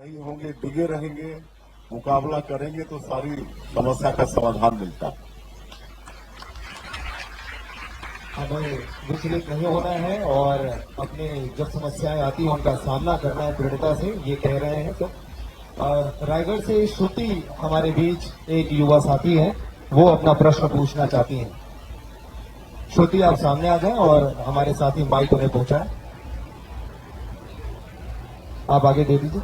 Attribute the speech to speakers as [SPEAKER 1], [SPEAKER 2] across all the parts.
[SPEAKER 1] नहीं होंगे, डिगे रहेंगे, मुकाबला करेंगे तो सारी समस्या का समाधान मिलता है।
[SPEAKER 2] हमें विचलित नहीं होना है और अपने जब समस्याएं आती हैं उनका सामना करना है दृढ़ता से, ये कह रहे हैं। तो रायगढ़ से श्रुति हमारे बीच एक युवा साथी है, वो अपना प्रश्न पूछना चाहती हैं। श्रुति, आप सामने आ जाएं और हमारे साथी माइक उन्हें पहुंचाएं। आप आगे दे दीजिए।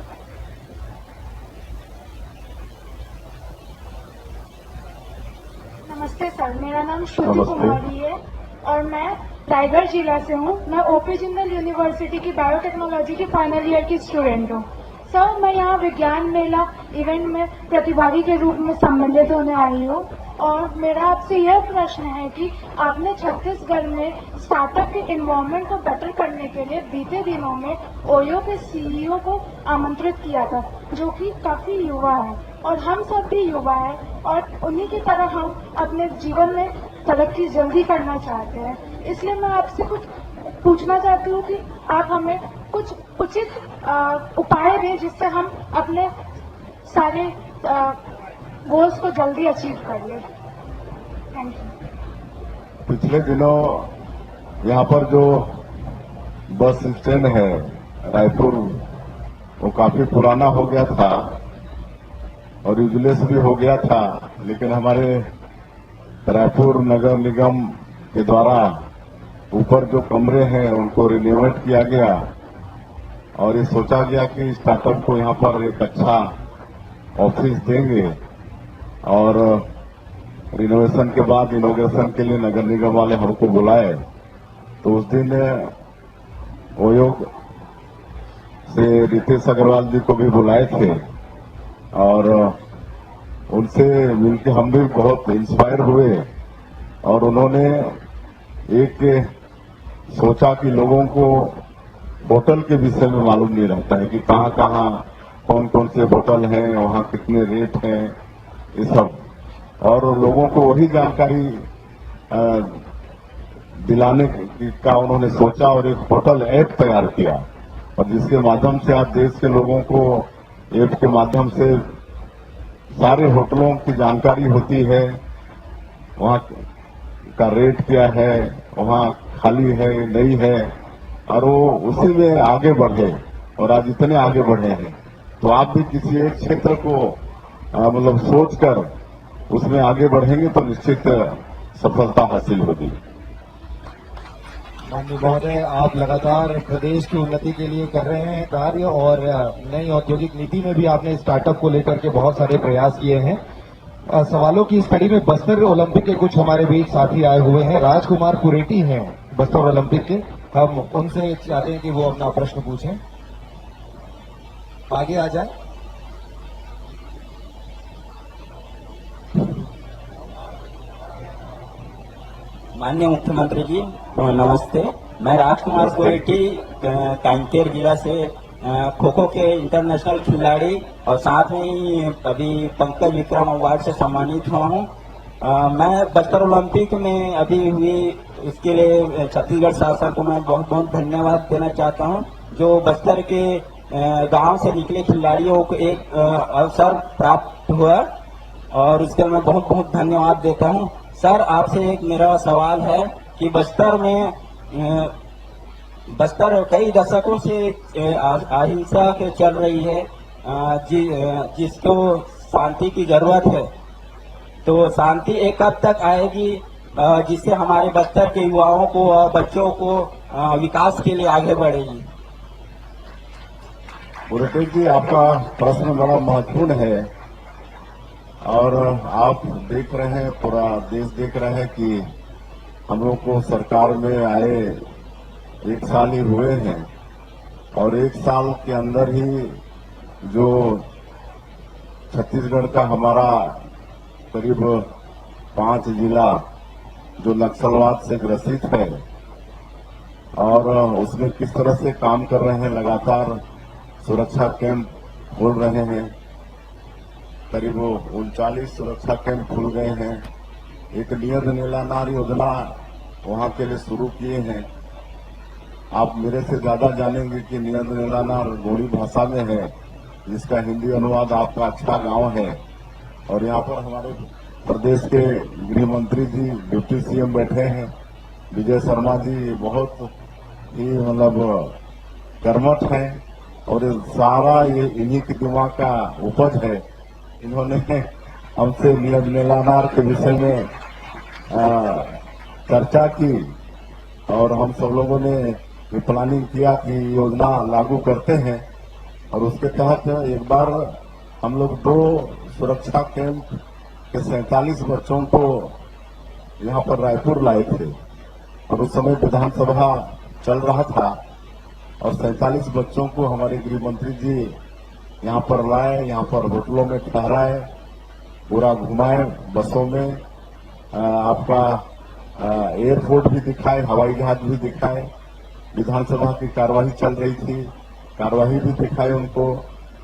[SPEAKER 3] नमस्ते सर, मेरा नाम श्रुति कुमारी है और मैं रायगढ़ जिला से हूँ। मैं ओपी जिंदल यूनिवर्सिटी की बायोटेक्नोलॉजी की फाइनल ईयर की स्टूडेंट हूँ। सर, मैं यहाँ विज्ञान मेला इवेंट में प्रतिभागी के रूप में सम्मिलित होने आई हूँ और मेरा आपसे यह प्रश्न है कि आपने छत्तीसगढ़ में स्टार्टअप के इन्वायरमेंट को बेटर करने के लिए बीते दिनों में ओयो के सीईओ को आमंत्रित किया था, जो कि काफी युवा है और हम सब भी युवा है और उन्हीं की तरह हम अपने जीवन में तरक्की जल्दी करना चाहते हैं। इसलिए मैं आपसे कुछ पूछना चाहती हूँ कि आप हमें कुछ उचित उपाय दें जिससे हम अपने सारे गोल्स को जल्दी अचीव कर लें। Thank you.
[SPEAKER 1] पिछले दिनों यहाँ पर जो बस स्टैंड है रायपुर, वो काफी पुराना हो गया था और यूजलेस भी हो गया था, लेकिन हमारे रायपुर नगर निगम के द्वारा ऊपर जो कमरे हैं उनको रिनोवेट किया गया और ये सोचा गया कि स्टार्टअप को यहाँ पर एक अच्छा ऑफिस देंगे और रिनोवेशन के बाद इनोग्रेशन के लिए नगर निगम वाले हमको बुलाए। तो उस दिन ओयो से रितेश अग्रवाल जी को भी बुलाए थे और उनसे मिलकर हम भी बहुत इंस्पायर हुए और उन्होंने एक सोचा कि लोगों को होटल के विषय में मालूम नहीं रहता है कि कहाँ कहाँ कौन कौन से होटल हैं, वहाँ कितने रेट हैं, ये सब, और लोगों को वही जानकारी दिलाने का उन्होंने सोचा और एक होटल ऐप तैयार किया और जिसके माध्यम से आज देश के लोगों को ऐप के माध्यम से सारे होटलों की जानकारी होती है, वहाँ का रेट क्या है, वहाँ खाली है नहीं है, और वो उसी में आगे बढ़े और आज इतने आगे बढ़े हैं। तो आप भी किसी एक क्षेत्र को मतलब सोचकर उसमें आगे बढ़ेंगे तो निश्चित सफलता हासिल होगी।
[SPEAKER 2] माननीय महोदय, आप लगातार प्रदेश की उन्नति के लिए कर रहे हैं कार्य और नई औद्योगिक नीति में भी आपने स्टार्टअप को लेकर के बहुत सारे प्रयास किए हैं। सवालों की इस कड़ी में बस्तर ओलंपिक के कुछ हमारे बीच साथी आए हुए हैं। राजकुमार कुरेटी हैं बस्तर ओलंपिक के, हम उनसे चाहते हैं कि वो अपना प्रश्न पूछें। आगे आ जाए।
[SPEAKER 4] माननीय मुख्यमंत्री जी नमस्ते। मैं राजकुमार कुरेटी कांकेर जिला से खो खो के इंटरनेशनल खिलाड़ी और साथ में ही अभी पंकज विक्रम अवार्ड से सम्मानित हुआ हूँ। मैं बस्तर ओलंपिक में अभी हुई इसके लिए छत्तीसगढ़ शासन को मैं बहुत बहुत धन्यवाद देना चाहता हूँ, जो बस्तर के गांव से निकले खिलाड़ियों को एक अवसर प्राप्त हुआ और उसके लिए मैं बहुत बहुत धन्यवाद देता हूँ। सर, आपसे एक मेरा सवाल है कि बस्तर कई दशकों से अहिंसा के चल रही है, जिसको शांति की जरूरत है, तो शांति एक कब तक आएगी जिससे हमारे बस्तर के युवाओं को और बच्चों को विकास के लिए आगे बढ़ेगी?
[SPEAKER 1] कुरेटी जी, आपका प्रश्न बड़ा महत्वपूर्ण है और आप देख रहे हैं, पूरा देश देख रहा है कि हम लोग को सरकार में आए 1 साल ही हुए हैं और 1 साल के अंदर ही जो छत्तीसगढ़ का हमारा करीब 5 जिला जो नक्सलवाद से ग्रसित है और उसमें किस तरह से काम कर रहे हैं, लगातार सुरक्षा कैंप खोल रहे हैं, करीब 39 सुरक्षा कैंप खुल गए हैं। एक नियत नीलानार योजना वहां के लिए शुरू किए हैं। आप मेरे से ज्यादा जानेंगे कि नियत नीलानार गोड़ी भाषा में है, जिसका हिंदी अनुवाद आपका अच्छा गांव है। और यहाँ पर हमारे प्रदेश के गृह मंत्री जी, डिप्टी सीएम बैठे हैं, विजय शर्मा जी बहुत ही मतलब कर्मठ हैं और सारा ये इन्हीं के दिमाग का उपज है। इन्होंने हमसे नीलानार के विषय में चर्चा की और हम सब लोगों ने प्लानिंग किया कि योजना लागू करते हैं। और उसके तहत एक बार हम लोग 2 सुरक्षा कैंप के 47 बच्चों को यहाँ पर रायपुर लाए थे और उस समय विधानसभा चल रहा था और 47 बच्चों को हमारे गृह मंत्री जी यहाँ पर लाए, यहाँ पर होटलों में ठहराए, पूरा घुमाए, बसों में आपका एयरपोर्ट भी दिखाए, हवाई जहाज भी दिखाए, विधानसभा की कार्यवाही चल रही थी, कार्यवाही भी दिखाए उनको,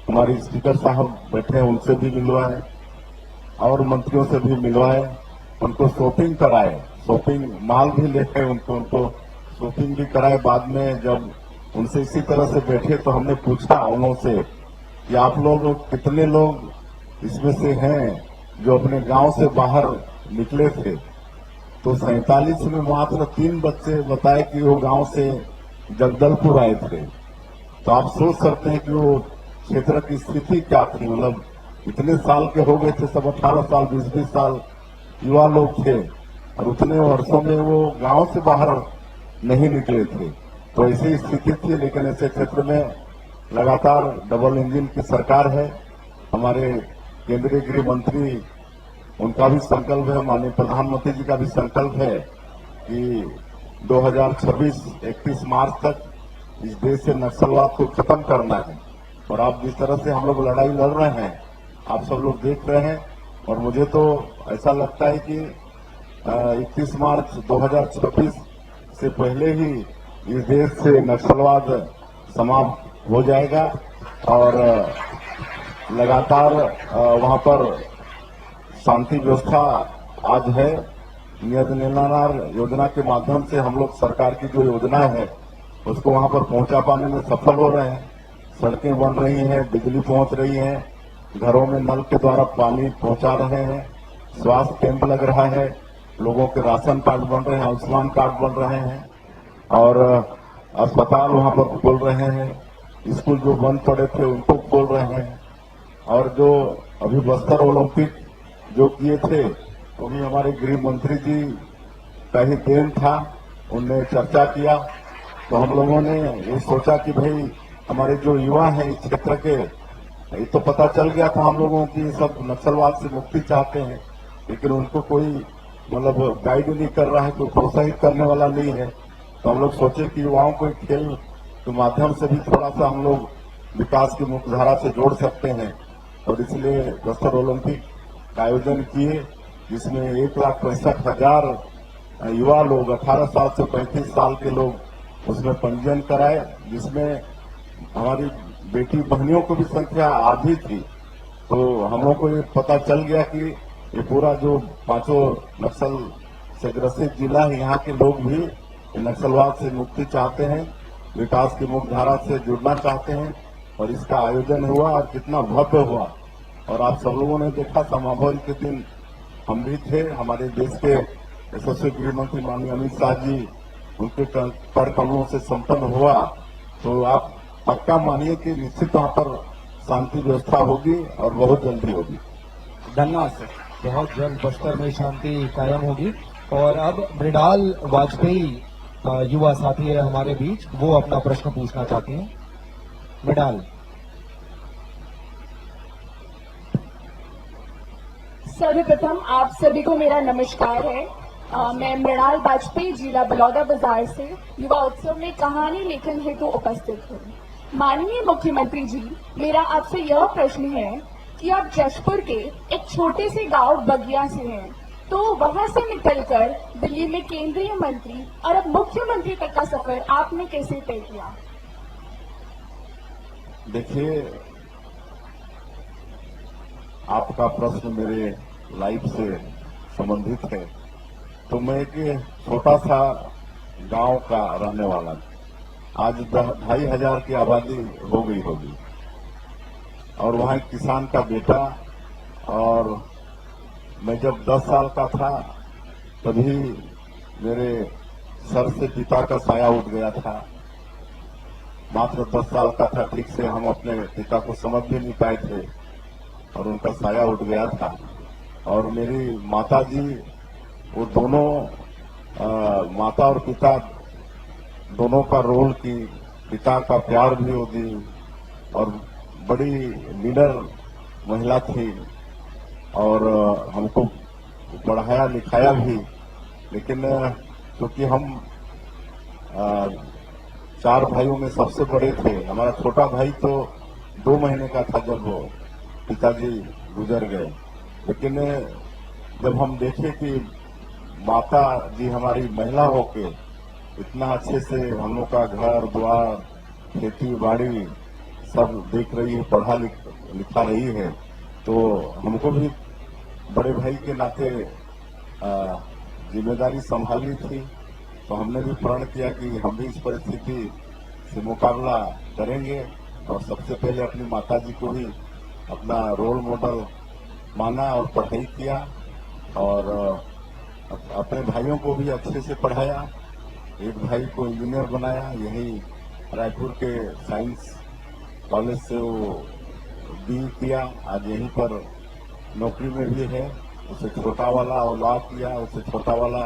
[SPEAKER 1] हमारे स्पीकर साहब बैठे उनसे भी मिलवाए और मंत्रियों से भी मिलवाए, उनको शॉपिंग कराए, शॉपिंग माल भी लेके उनको शॉपिंग भी कराए। बाद में जब उनसे इसी तरह से बैठे तो हमने पूछा उनसे कि आप लोग कितने लोग इसमें से हैं जो अपने गांव से बाहर निकले थे, तो 47 में मात्र 3 बच्चे बताए कि वो गांव से जगदलपुर आए थे। तो आप सोच सकते हैं कि वो क्षेत्र की स्थिति क्या थी, मतलब इतने साल के हो गए थे, सब 18 साल 20-20 साल युवा लोग थे और उतने वर्षों में वो गांव से बाहर नहीं निकले थे। तो ऐसी स्थिति थी, लेकिन ऐसे क्षेत्र में लगातार डबल इंजन की सरकार है। हमारे केंद्रीय गृह मंत्री, उनका भी संकल्प है, माननीय प्रधानमंत्री जी का भी संकल्प है कि 2026 31 मार्च तक इस देश से नक्सलवाद को खत्म करना है। और आप जिस तरह से हम लोग लड़ाई लड़ रहे हैं, आप सब लोग देख रहे हैं और मुझे तो ऐसा लगता है कि 31 मार्च 2026 से पहले ही इस देश से नक्सलवाद समाप्त हो जाएगा और लगातार वहां पर शांति व्यवस्था आज है। नियत नीलानार योजना के माध्यम से हम लोग सरकार की जो योजना है उसको वहां पर पहुंचा पाने में सफल हो रहे हैं। सड़कें बन रही हैं, बिजली पहुंच रही है, घरों में नल के द्वारा पानी पहुंचा रहे हैं, स्वास्थ्य कैंप लग रहा है, लोगों के राशन कार्ड बन रहे हैं, आयुष्मान कार्ड बन रहे हैं और अस्पताल वहां पर खोल रहे हैं, स्कूल जो बंद पड़े थे उनको खोल रहे हैं। और जो अभी बस्तर ओलंपिक जो किए थे वो भी हमारे गृह मंत्री जी का ही देन था, उनने चर्चा किया। तो हम लोगों ने ये सोचा कि भाई हमारे जो युवा हैं इस क्षेत्र के, ये तो पता चल गया था हम लोगों की सब नक्सलवाद से मुक्ति चाहते हैं, लेकिन उनको कोई मतलब गाइड नहीं कर रहा है, कोई प्रोत्साहित करने वाला नहीं है। तो हम लोग सोचे कि युवाओं को खेल के माध्यम से भी थोड़ा सा हम लोग विकास की मुख्यधारा से जोड़ सकते हैं और इसलिए बस्तर ओलंपिक का आयोजन किए, जिसमें 1,65,000 युवा लोग 18 साल से 35 साल के लोग उसमें पंजीयन कराए, जिसमें हमारी बेटी बहनियों को भी संख्या आधी थी। तो हम लोग को ये पता चल गया कि ये पूरा जो 5 नक्सल से ग्रसित जिला है, यहाँ के लोग भी नक्सलवाद से मुक्ति चाहते हैं, विकास की मुख्यधारा से जुड़ना चाहते हैं और इसका आयोजन हुआ और कितना भव्य हुआ। और आप सब लोगों ने देखा समापन के दिन हम भी थे, हमारे देश के यशस्वी गृह मंत्री माननीय अमित शाह जी उनके कर कमलों से संपन्न हुआ। तो आप पक्का मानिए कि निश्चित वहां पर शांति व्यवस्था होगी और बहुत जल्दी होगी।
[SPEAKER 4] धन्यवाद सर।
[SPEAKER 2] बहुत जल्द बस्तर में शांति कायम होगी। और अब मृणाल वाजपेयी युवा साथी है हमारे बीच, वो अपना प्रश्न पूछना चाहती हैं। मृणाल।
[SPEAKER 5] सर्वप्रथम आप सभी को मेरा नमस्कार है। मैं मृणाल वाजपेयी, जिला बलौदा बाजार से युवा उत्सव में कहानी लेखन हेतु उपस्थित हूँ। माननीय मुख्यमंत्री जी, मेरा आपसे यह प्रश्न है कि आप जशपुर के एक छोटे से गांव बगिया से हैं, तो वहां से निकलकर दिल्ली में केंद्रीय मंत्री और अब मुख्यमंत्री तक का सफर आपने कैसे तय किया?
[SPEAKER 1] देखिए, आपका प्रश्न मेरे लाइफ से संबंधित है। तो मैं एक छोटा सा गांव का रहने वाला, आज 2,500 की आबादी हो गई होगी। और वहाँ एक किसान का बेटा, और मैं जब 10 साल का था तभी मेरे सर से पिता का साया उठ गया था। मात्र 10 साल का था, ठीक से हम अपने पिता को समझ भी नहीं पाए थे और उनका साया उठ गया था। और मेरी माता जी, वो दोनों माता और पिता दोनों का रोल की, पिता का प्यार भी वो दी और बड़ी लीडर महिला थी और हमको पढ़ाया लिखाया भी। लेकिन क्योंकि हम 4 भाइयों में सबसे बड़े थे, हमारा छोटा भाई तो 2 महीने का था जब वो पिताजी गुजर गए। लेकिन जब हम देखे कि माता जी हमारी महिला होके इतना अच्छे से हम लोग का घर द्वार खेती बाड़ी सब देख रही है, पढ़ा लिखा रही है, तो हमको भी बड़े भाई के नाते जिम्मेदारी संभालनी थी। तो हमने भी प्रण किया कि हम भी इस परिस्थिति से मुकाबला करेंगे और सबसे पहले अपनी माता जी को ही अपना रोल मॉडल माना और पढ़ाई किया और अपने भाइयों को भी अच्छे से पढ़ाया। एक भाई को इंजीनियर बनाया, यही रायपुर के साइंस कॉलेज से वो बी किया, आज यहीं पर नौकरी में भी है। उसे छोटा वाला और लॉ किया, उसे छोटा वाला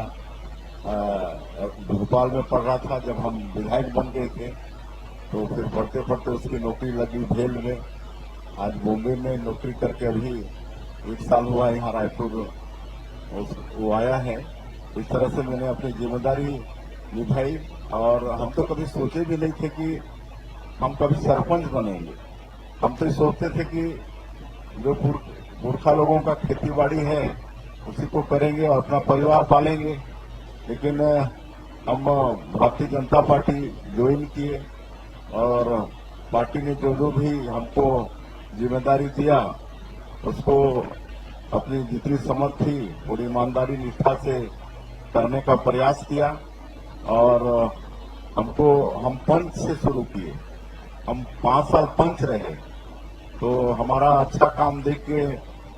[SPEAKER 1] भोपाल में पढ़ रहा था जब हम विधायक बन गए थे, तो फिर पढ़ते पढ़ते उसकी नौकरी लगी भेल में। आज बॉम्बे में नौकरी करके अभी 1 साल हुआ यहाँ रायपुर वो आया है। इस तरह से मैंने अपनी जिम्मेदारी निभाई और हम तो कभी सोचे भी नहीं थे कि हम कभी सरपंच बनेंगे। हम तो सोचते थे कि जो पुरखा लोगों का खेती बाड़ी है उसी को करेंगे और अपना परिवार पालेंगे। लेकिन हम भारतीय जनता पार्टी ज्वाइन किए और पार्टी ने जो भी हमको जिम्मेदारी दिया उसको अपनी जितनी समझ थी पूरी ईमानदारी निष्ठा से करने का प्रयास किया। और हम पंच से शुरू किए, हम 5 साल पंच रहे, तो हमारा अच्छा काम देख के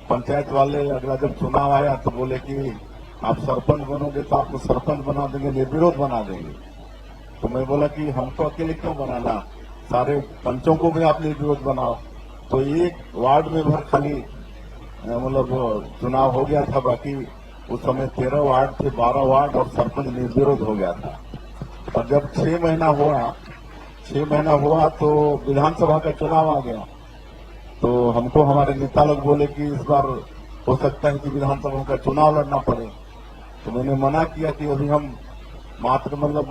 [SPEAKER 1] पंचायत वाले अगला जब चुनाव आया तो बोले कि आप सरपंच बनोगे तो आपको सरपंच बना देंगे, निर्विरोध बना देंगे। तो मैं बोला कि हमको अकेले क्यों बनाना, सारे पंचों को भी आप निर्विरोध बनाओ। तो एक वार्ड में भर खाली मतलब चुनाव हो गया था, बाकी उस समय 13 वार्ड थे, 12 वार्ड और सरपंच निर्विरोध हो गया था। और जब 6 महीना हुआ तो विधानसभा का चुनाव आ गया। तो हमको हमारे नेता लोग बोले कि इस बार हो सकता है कि विधानसभा का चुनाव लड़ना पड़े। तो मैंने मना किया कि अभी हम मात्र मतलब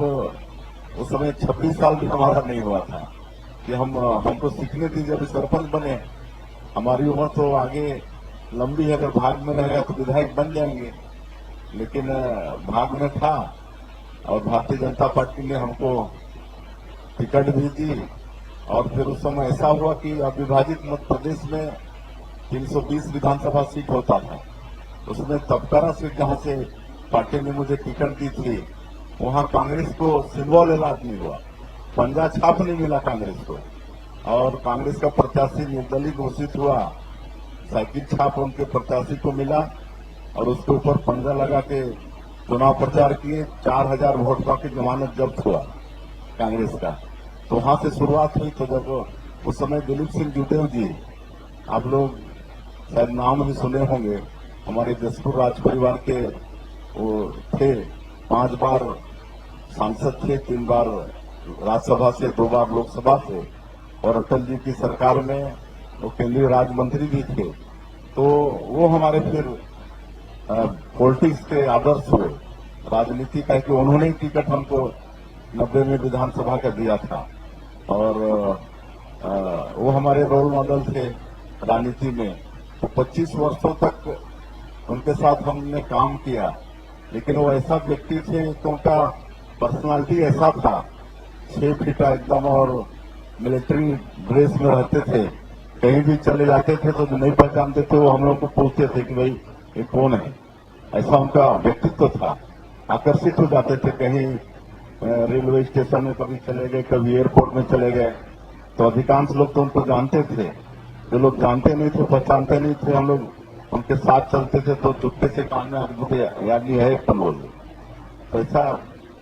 [SPEAKER 1] उस समय 26 साल भी हमारा नहीं हुआ था कि हमको सीखने दीजिए, अभी सरपंच बने, हमारी उम्र तो आगे लंबी है, अगर भाग में रहेगा तो विधायक बन जाएंगे। लेकिन भाग में था और भारतीय जनता पार्टी ने हमको टिकट भी दी। और फिर उस समय ऐसा हुआ कि अविभाजित मध्य प्रदेश में 320 विधानसभा सीट होता था, उसमें तबकारा सीट जहां से पार्टी ने मुझे टिकट दी थी वहां कांग्रेस को सिंबल अलाट नहीं हुआ, पंजा छाप नहीं मिला कांग्रेस को, और कांग्रेस का प्रत्याशी निर्दलीय घोषित हुआ, साइकिल छाप उनके प्रत्याशी को मिला और उसके ऊपर पंजा लगा के चुनाव प्रचार किए। 4000 वोट की जमानत जब्त हुआ कांग्रेस का। तो वहां से शुरुआत हुई। तो जब उस समय दिलीप सिंह जुटेव जी, आप लोग शायद नाम भी सुने होंगे, हमारे जसपुर राज परिवार के वो थे, 5 बार सांसद थे, 3 बार राज्यसभा से, 2 बार लोकसभा से, और अटल जी की सरकार में वो केंद्रीय राज्य मंत्री भी थे। तो वो हमारे फिर पॉलिटिक्स के आदर्श हुए, राजनीति का, कि उन्होंने ही टिकट हमको 90 में विधानसभा का दिया था और वो हमारे रोल मॉडल थे राजनीति में। तो 25 वर्षों तक उनके साथ हमने काम किया। लेकिन वो ऐसा व्यक्ति थे कि उनका पर्सनालिटी ऐसा था, 6 फीट एकदम, और मिलिट्री ड्रेस में रहते थे, कहीं भी चले जाते थे तो जो नहीं पहचानते थे वो हम लोग को पूछते थे कि भाई ये कौन है। ऐसा उनका व्यक्तित्व था, आकर्षित हो जाते थे। कहीं रेलवे स्टेशन में कभी चले गए, कभी एयरपोर्ट में चले गए, तो अधिकांश लोग तो उनको जानते थे। जो लोग जानते नहीं थे, पहचानते नहीं थे, हम लोग उनके साथ चलते थे तो चुपके से कान में आके बोलते याद नहीं है एकदम बोल। तो ऐसा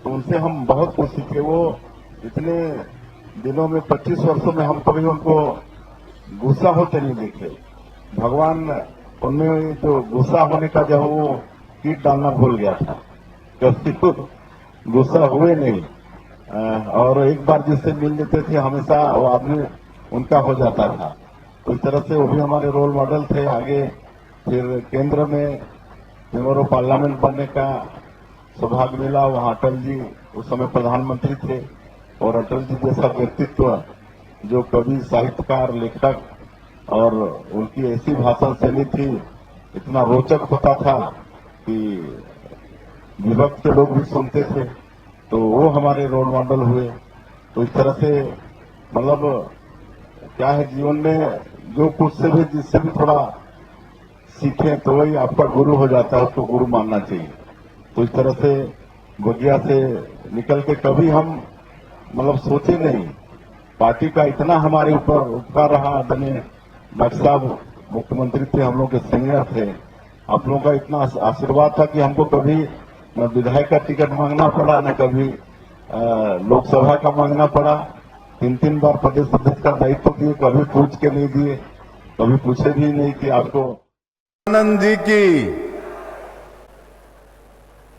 [SPEAKER 1] तो उनसे हम बहुत कुछ सीखे। वो इतने दिनों में 25 वर्षों में हम कभी उनको गुस्सा होते नहीं देखे। भगवान उनमें जो गुस्सा होने का जब वो कीट डालना भूल गया था, कभी तो गुस्सा हुए नहीं। और एक बार जिससे मिल लेते थे हमेशा वो आदमी उनका हो जाता था। तो इस तरह से वो भी हमारे रोल मॉडल थे। आगे फिर केंद्र में मेंबर ऑफ पार्लियामेंट बनने का सौभाग्य मिला। वहां अटल जी उस समय प्रधानमंत्री थे और अटल जी जैसा व्यक्तित्व जो कवि, साहित्यकार, लेखक, और उनकी ऐसी भाषण शैली थी, इतना रोचक होता था कि विभक्त के लोग भी सुनते थे। तो वो हमारे रोल मॉडल हुए। तो इस तरह से मतलब क्या है, जीवन में जो कुछ से भी जिससे भी थोड़ा सीखें तो वही आपका गुरु हो जाता है, उसको गुरु मानना चाहिए। तो इस तरह से बगिया से निकल के कभी हम मतलब सोचे नहीं। पार्टी का इतना हमारे ऊपर उपकार रहा। आदरणीय डॉक्टर साहब मुख्यमंत्री थे, हम लोग के सीनियर थे। आप लोगों का इतना आशीर्वाद था कि हमको कभी न विधायक का टिकट मांगना पड़ा, न कभी लोकसभा का मांगना पड़ा। 3 बार प्रदेश अध्यक्ष का दायित्व दिए, कभी पूछ के नहीं दिए, कभी पूछे भी नहीं कि आपको।
[SPEAKER 6] आनंद जी की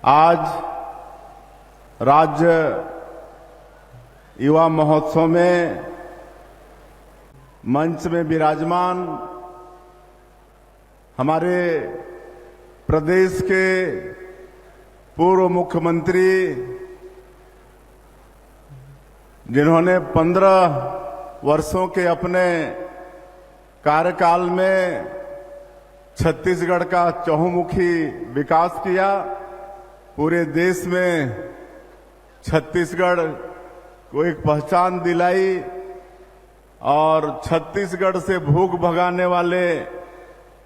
[SPEAKER 6] आज राज्य युवा महोत्सव में मंच में विराजमान हमारे प्रदेश के पूर्व मुख्यमंत्री, जिन्होंने 15 वर्षों के अपने कार्यकाल में छत्तीसगढ़ का चहुमुखी विकास किया, पूरे देश में छत्तीसगढ़ को एक पहचान दिलाई और छत्तीसगढ़ से भूख भगाने वाले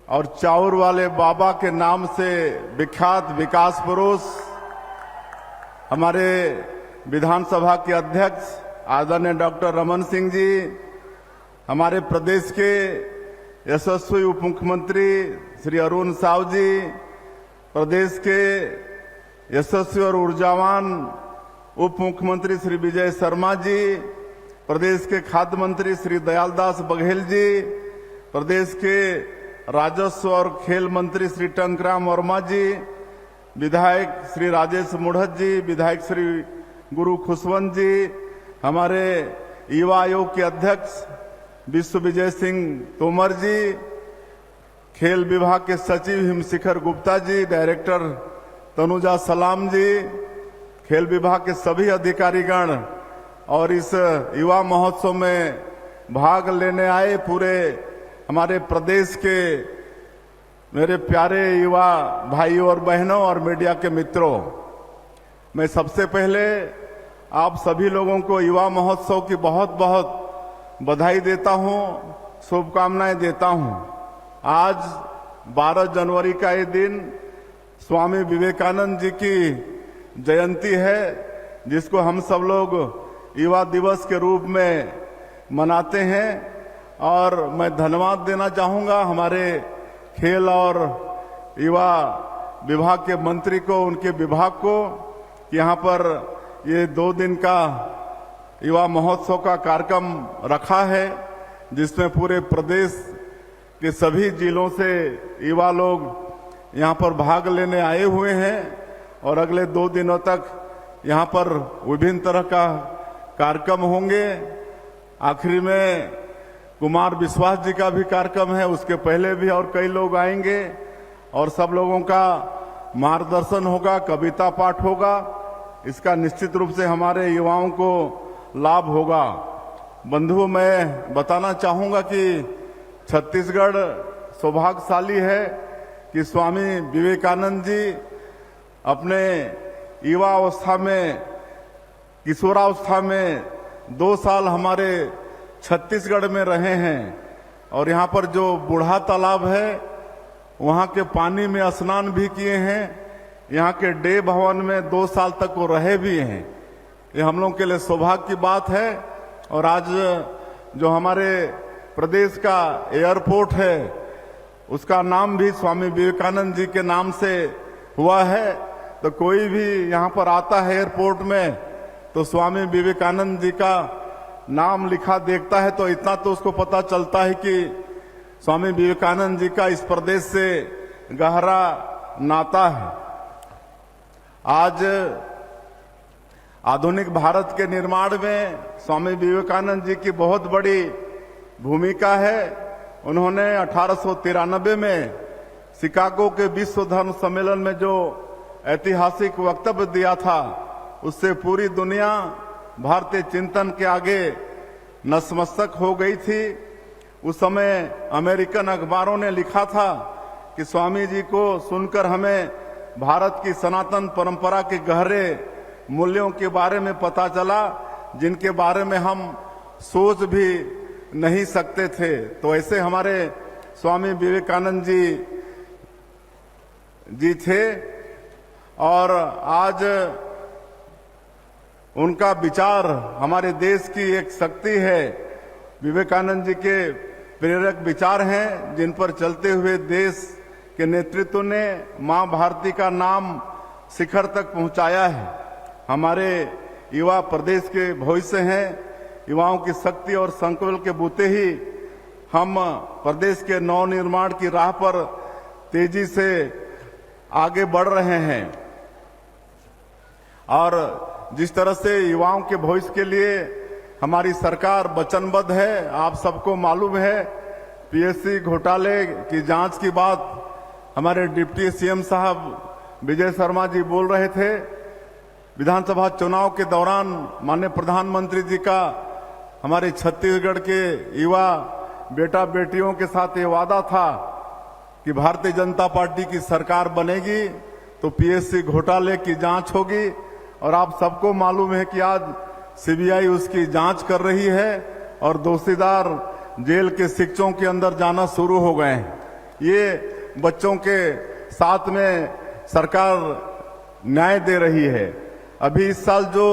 [SPEAKER 6] और चाउर वाले बाबा के नाम से विख्यात विकास पुरुष हमारे विधानसभा के अध्यक्ष आदरणीय डॉक्टर रमन सिंह जी, हमारे प्रदेश के यशस्वी उप मुख्यमंत्री श्री अरुण साव जी, प्रदेश के यशस्वी और ऊर्जावान उप मुख्यमंत्री श्री विजय शर्मा जी, प्रदेश के खाद्य मंत्री श्री दयालदास बघेल जी, प्रदेश के राजस्व और खेल मंत्री श्री टंकराम वर्मा जी, विधायक श्री राजेश मुढ़त जी, विधायक श्री गुरु खुशवंत जी, हमारे युवा आयोग के अध्यक्ष विश्व विजय सिंह तोमर जी, खेल विभाग के सचिव हिमशिखर गुप्ता जी, डायरेक्टर तनुजा सलाम जी, खेल विभाग के सभी अधिकारीगण और इस युवा महोत्सव में भाग लेने आए पूरे हमारे प्रदेश के मेरे प्यारे युवा भाइयों और बहनों और मीडिया के मित्रों, मैं सबसे पहले आप सभी लोगों को युवा महोत्सव की बहुत बहुत बधाई देता हूं, शुभकामनाएं देता हूं। आज 12 जनवरी का ये दिन स्वामी विवेकानंद जी की जयंती है, जिसको हम सब लोग युवा दिवस के रूप में मनाते हैं। और मैं धन्यवाद देना चाहूंगा हमारे खेल और युवा विभाग के मंत्री को, उनके विभाग को, कि यहाँ पर ये 2 दिन का युवा महोत्सव का कार्यक्रम रखा है, जिसमें पूरे प्रदेश के सभी जिलों से युवा लोग यहाँ पर भाग लेने आए हुए हैं और अगले 2 दिनों तक यहाँ पर विभिन्न तरह का कार्यक्रम होंगे। आखिरी में कुमार विश्वास जी का भी कार्यक्रम है, उसके पहले भी और कई लोग आएंगे और सब लोगों का मार्गदर्शन होगा, कविता पाठ होगा। इसका निश्चित रूप से हमारे युवाओं को लाभ होगा। बंधुओं, मैं बताना चाहूंगा कि छत्तीसगढ़ सौभाग्यशाली है कि स्वामी विवेकानंद जी अपने युवा अवस्था में, किशोरावस्था में 2 साल हमारे छत्तीसगढ़ में रहे हैं और यहाँ पर जो बूढ़ा तालाब है वहाँ के पानी में स्नान भी किए हैं। यहाँ के डे भवन में 2 साल तक वो रहे भी हैं। ये हम लोगों के लिए सौभाग्य की बात है। और आज जो हमारे प्रदेश का एयरपोर्ट है उसका नाम भी स्वामी विवेकानंद जी के नाम से हुआ है। तो कोई भी यहाँ पर आता है एयरपोर्ट में तो स्वामी विवेकानंद जी का नाम लिखा देखता है तो इतना तो उसको पता चलता है कि स्वामी विवेकानंद जी का इस प्रदेश से गहरा नाता है। आज आधुनिक भारत के निर्माण में स्वामी विवेकानंद जी की बहुत बड़ी भूमिका है। उन्होंने 1893 में शिकागो के विश्व धर्म सम्मेलन में जो ऐतिहासिक वक्तव्य दिया था उससे पूरी दुनिया भारतीय चिंतन के आगे नतमस्तक हो गई थी। उस समय अमेरिकन अखबारों ने लिखा था कि स्वामी जी को सुनकर हमें भारत की सनातन परंपरा के गहरे मूल्यों के बारे में पता चला जिनके बारे में हम सोच भी नहीं सकते थे। तो ऐसे हमारे स्वामी विवेकानंद जी थे और आज उनका विचार हमारे देश की एक शक्ति है। विवेकानंद जी के प्रेरक विचार हैं जिन पर चलते हुए देश के नेतृत्व ने मां भारती का नाम शिखर तक पहुंचाया है। हमारे युवा प्रदेश के भविष्य हैं। युवाओं की शक्ति और संकल्प के बूते ही हम प्रदेश के नवनिर्माण की राह पर तेजी से आगे बढ़ रहे हैं और जिस तरह से युवाओं के भविष्य के लिए हमारी सरकार वचनबद्ध है, आप सबको मालूम है पीएससी घोटाले की जांच की बात हमारे डिप्टी सीएम साहब विजय शर्मा जी बोल रहे थे। विधानसभा चुनाव के दौरान माननीय प्रधानमंत्री जी का हमारे छत्तीसगढ़ के युवा बेटा बेटियों के साथ ये वादा था कि भारतीय जनता पार्टी की सरकार बनेगी तो पीएससी घोटाले की जांच होगी और आप सबको मालूम है कि आज सीबीआई उसकी जांच कर रही है और दोषीदार जेल के शिक्षकों के अंदर जाना शुरू हो गए हैं। ये बच्चों के साथ में सरकार न्याय दे रही है। अभी इस साल जो